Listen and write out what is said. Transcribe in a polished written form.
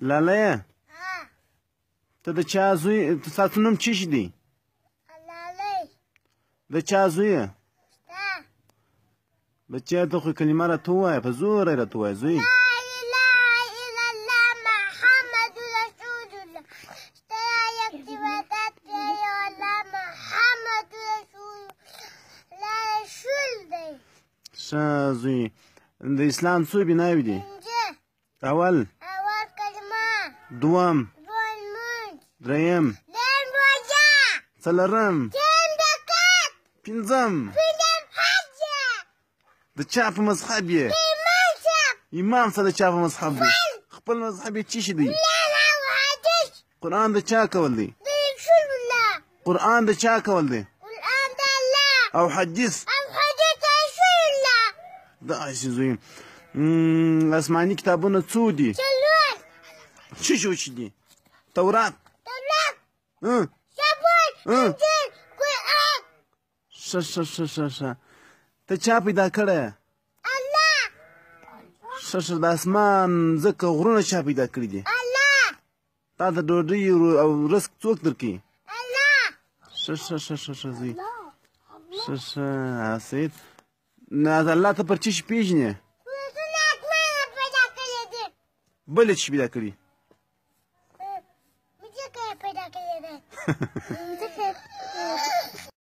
لالیه ته د چا زوی ستاسو نوم څه شي دی د چا زوی یې بچیا ته خو کلمه راته ووایه په زور یې راته ووایه زوی ښه زوی د اسلام څو بناوې دي اول دوم دریم څلورم پنځم د چا په مذهب یې امام څه د چا په مذهب دی خپل مذهب یې څه شي دی قرآن د چا کول دی قرآن د چا کول دی او حدیث داسې زوی آسماني کتابونه څو دي څه شو چې دي تورات ښه ته چا پیدا کړی ښه د اسمان ځکه غرونه چا پیدا کړي دي تا ته ډوډۍ او رزق څوک درکوي ښه زوی ښه سید الله ته پر څه شي پېژنې بلې څه پیدا کړي